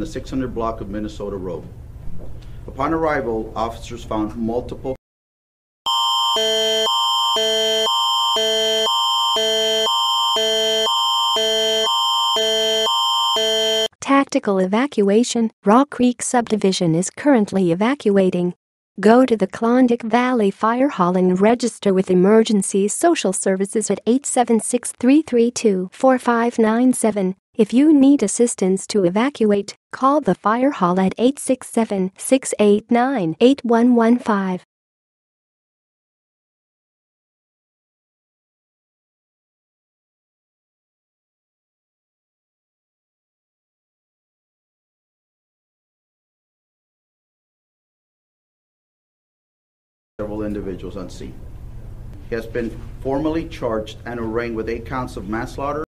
the 600 block of Minnesota Road. Upon arrival, officers found multiple Tactical evacuation. Rock Creek Subdivision is currently evacuating. Go to the Klondike Valley Fire Hall and register with Emergency Social Services at 876-332-4597. If you need assistance to evacuate, call the fire hall at 867-689-8115. several individuals on scene. He has been formally charged and arraigned with 8 counts of manslaughter,